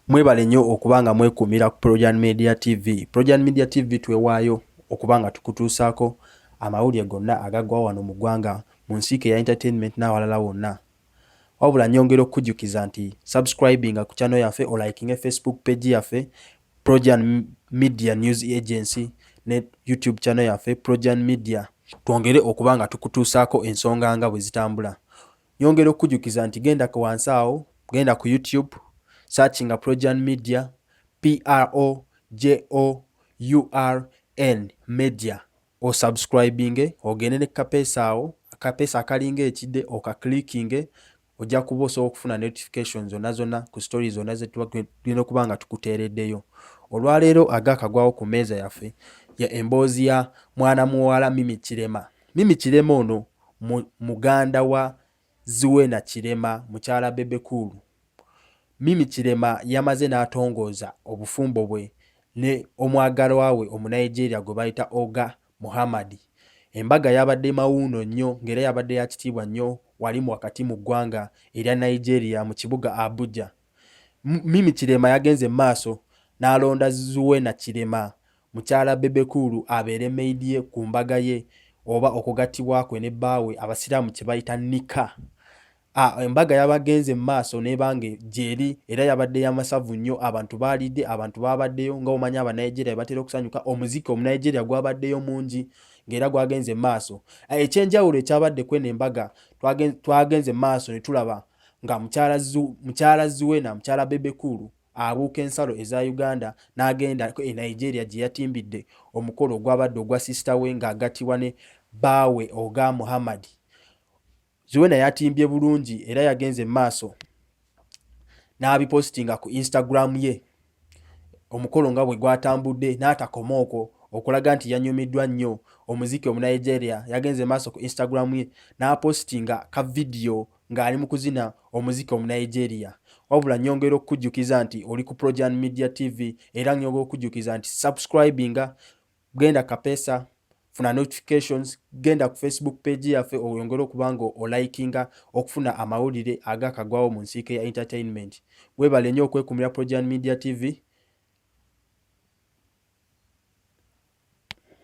Mwebale nnyo okubanga mwekumira ku Projan Media TV. Projan Media TV twewaayo okubanga tukutuusaako amawulire gonna agaggwa wano mu ggwanga mu nsiike ya entertainment n'awalala wonna. Wabula nnyongera okukujjukiza nti subscribinga ku channel yaffe o likinge Facebook page yaffe Projan Media News Agency ne YouTube channel yaffe Projan Media. Twongere okubanga tukutuusaako ensonga nga bwe zitambula. Nnyongera okukujjukiza nti genda ku wansi awo, genda ku YouTube searching a Projan Media, PROJOURN Media, o subscribing ogende ne kapesa awo, akapesa akalinga ekide okaklicking, ojja kuba osobola okufuna notifications zonna ku stories zonna tulina okubanga tukuteereddeyo. Olwaleero agakagwawo ku meeza yaffe ya emboozi ya mwana muwala Mimi Kirema. Mimi Kirema ono muganda wa Zuena Kirema, mukyala Bebe Cool. Mimi Kirema yamaze n'atongooza obufumbo bwe ne omwagalwa we omunigeria gwe bayita Oga Muhammad. Embaga yabadde mawuuno nnyo ng'era yabadde ya kitiibwa nnyo wali mu wakati mu ggwanga erya Nigeria mu kibuga Abuja. Mimi Kirema yagenze maaso n'alonda Zuena Kirema, mukyala Bebe Cool, abeere maidi ye ku mbaga ye oba okugattibwa kwe ne bbaawe abasiraamu kye bayita nika. Embaga yabagenze maaso nebange jeri era yabadde yamasavu nnyo, abantu balidde, abantu babaddeyo nga omanya aba Nigeria batera okusanyuka, omuziki omu Nigeria gwabaddeyo mungi ngera gwagenze maaso. Ekyenjawulo ekyabadde kwene embaga twagenze maaso ne tulaba nga mukyala Zuena, mukyala Bebe Cool abuuka ensalo eza Uganda n'agenda e Nigeria gye yatimbidde omukolo ogwabadde ogwa sister we ng'agattibwa ne bbaawe Oga Muhammad. Zuena yatimbye bulungi era yagenze maaso n'abipostinga ku Instagram ye omukolo nga bwe gwatambudde, n'atakomooko okulaga nti yanyumiddwa nnyo omuziki omu Nigeria. Yagenze maaso ku Instagram ye n'apostinga ka video ng'ali mu kuzina omuziki omu Nigeria. Wabula nnyongera okukujjukiza nti oli ku Projan Media TV era nnyongera okukujjukiza nti subscribinga, genda kapesa, funa notifications, genda ku Facebook page yaffe oyongere okubanga olikinga okufuna amawulire agakagwawo mu nsiike ya entertainment. Webale nnyo okwekumira Projan Media TV.